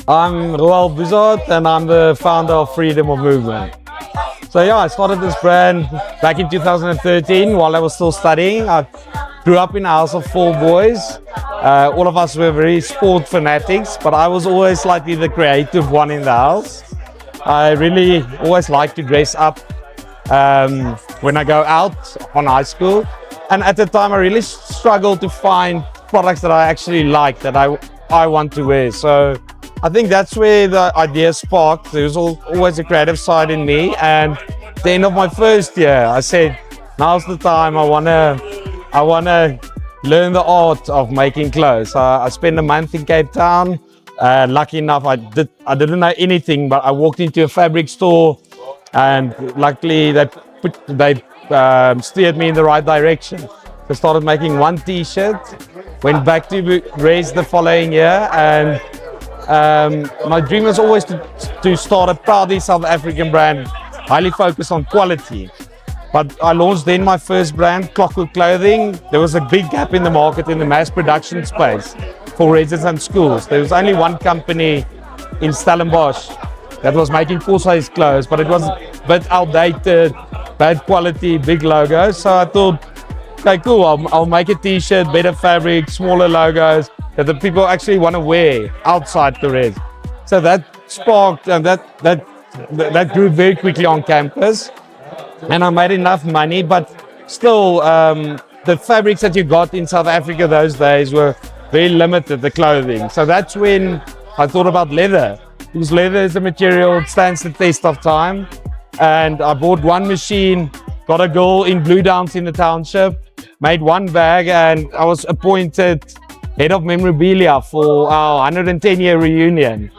I'm Roal Boezaart and I'm the founder of Freedom of Movement. So yeah, I started this brand back in 2013 while I was still studying. I grew up in a house of 4 boys. All of us were very sport fanatics, but I was always slightly the creative one in the house. I really always liked to dress up when I go out on high school. And at the time I really struggled to find products that I actually like, that I want to wear. So I think that's where the idea sparked. There was always a creative side in me, and at the end of my first year, I said, now's the time. I wanna learn the art of making clothes. I spent a month in Cape Town. Lucky enough, I didn't know anything, but I walked into a fabric store, and luckily they steered me in the right direction. I started making one T-shirt, went back to race the following year, and my dream was always to start a proudly South African brand, highly focused on quality. But I launched then my first brand, Clockwork Clothing. There was a big gap in the market in the mass production space for residents schools. There was only one company in Stellenbosch that was making full-size clothes, but it was a bit outdated, bad quality, big logos. So I thought, okay, cool, I'll make a T-shirt, better fabric, smaller logos that the people actually want to wear outside the res. So that sparked, and that grew very quickly on campus. And I made enough money, but still the fabrics that you got in South Africa those days were very limited, the clothing. So that's when I thought about leather, because leather is a material that stands the test of time. And I bought one machine, got a girl in Blue Downs in the township, made one bag, and I was appointed head of memorabilia for our 110-year reunion.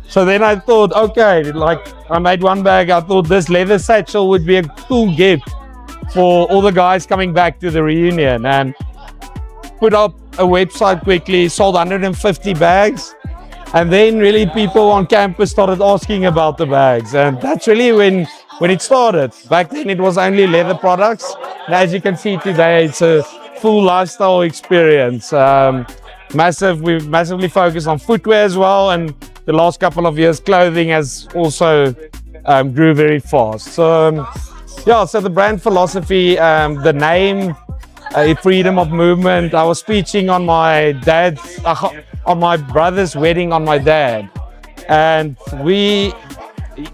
So then I thought, okay, like I made one bag, I thought this leather satchel would be a cool gift for all the guys coming back to the reunion, and put up a website quickly, sold 150 bags. And then really people on campus started asking about the bags, and that's really when it started. Back then it was only leather products, and as you can see today, it's a full lifestyle experience. We've massively focused on footwear as well, and the last couple of years clothing has also grew very fast. So yeah, so the brand philosophy, the name, Freedom of Movement. I was speaking on my brother's wedding on my dad, and we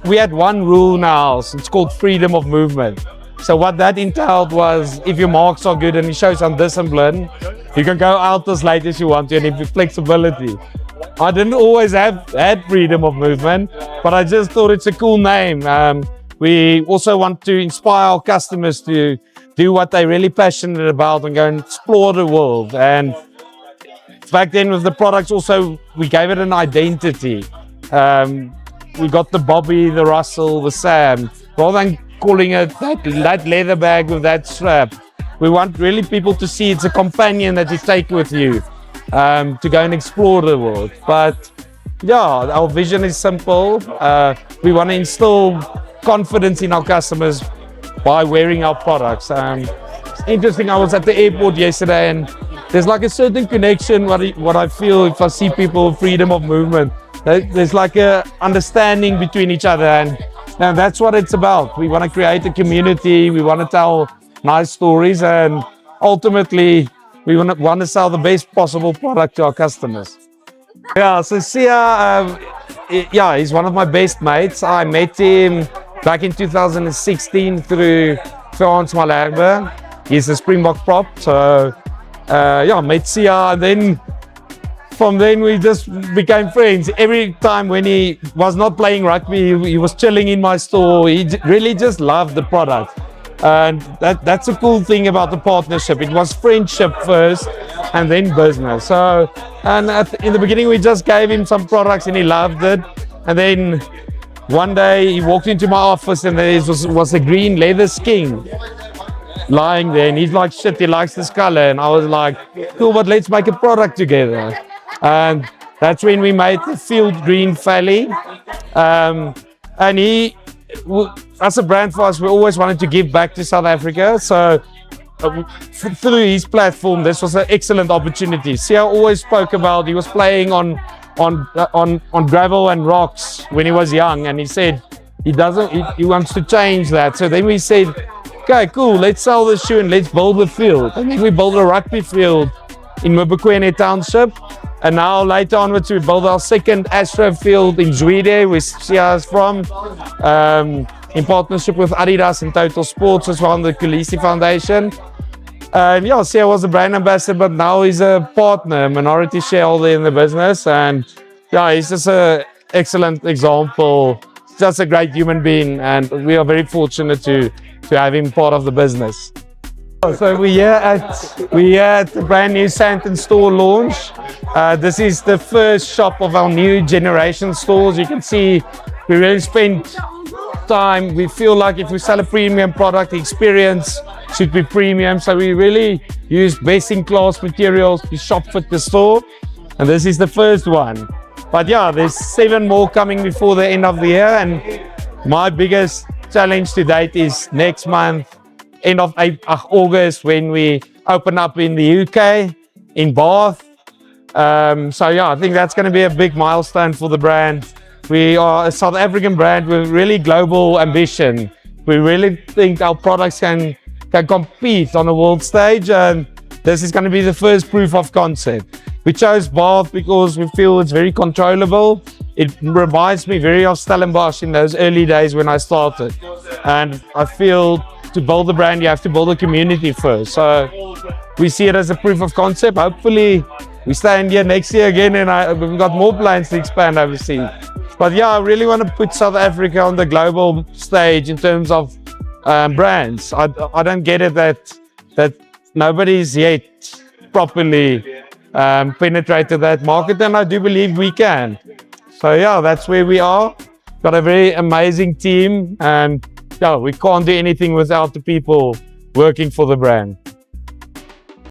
had one rule now, so it's called Freedom of Movement. So what that entailed was, if your marks are good and you show some discipline, you can go out as late as you want to, and if you flexibility. I didn't always had freedom of movement, but I just thought it's a cool name. We also want to inspire our customers to do what they're really passionate about and go and explore the world. And back then with the products also, we gave it an identity. We got the Bobby, the Russell, the Sam. Rather than calling it that leather bag with that strap, we want really people to see it's a companion that you take with you to go and explore the world. But yeah, our vision is simple. We want to instill confidence in our customers by wearing our products. It's interesting, I was at the airport yesterday, and there's like a certain connection what I feel if I see people with freedom of movement. There's like a understanding between each other, and that's what it's about. We want to create a community, we want to tell nice stories, and ultimately we want to sell the best possible product to our customers. Yeah, so Siya, he's one of my best mates. I met him back in 2016 through Frans Malherbe. He's a Springbok prop. So I met Siya, and then from then we just became friends. Every time when he was not playing rugby, he was chilling in my store. He really just loved the product. And that's a cool thing about the partnership. It was friendship first and then business. So, in the beginning we just gave him some products and he loved it. And then one day he walked into my office and there was a green leather skin lying there, and he's like, shit, he likes this color. And I was like, cool, but let's make a product together. And that's when we made the field green Valley. And he, as a brand for us, we always wanted to give back to South Africa. So through his platform, this was an excellent opportunity. Siya always spoke about, he was playing on on gravel and rocks when he was young, and he said he wants to change that. So then we said, okay, cool, let's sell the shoe and let's build a field. And then we built a rugby field in Mbokwene Township. And now later onwards, we built our second Astro field in Zweden, where Siya is from, in partnership with Adidas and Total Sports as well, on the Kolisi Foundation. And yeah, Siya was a brand ambassador, but now he's a partner, minority shareholder in the business. And yeah, he's just an excellent example, just a great human being. And we are very fortunate to have him part of the business. So we're here at the brand new Sandton store launch. This is the first shop of our new generation stores. You can see we really spent time. We feel like if we sell a premium product, the experience should be premium. So we really use best-in-class materials to shop fit the store. And this is the first one. But yeah, there's 7 more coming before the end of the year. And my biggest challenge to date is next month, end of August, when we open up in the UK, in Bath. So yeah, I think that's going to be a big milestone for the brand. We are a South African brand with really global ambition. We really think our products can compete on a world stage, and this is going to be the first proof of concept. We chose Bath because we feel it's very controllable. It reminds me very of Stellenbosch in those early days when I started. And I feel to build the brand, you have to build a community first. So we see it as a proof of concept. Hopefully we stand here next year again, and we've got more plans to expand overseas. But yeah, I really want to put South Africa on the global stage in terms of brands. I don't get it that nobody's yet properly penetrated that market, and I do believe we can. So yeah, that's where we are. Got a very amazing team, and yeah, we can't do anything without the people working for the brand.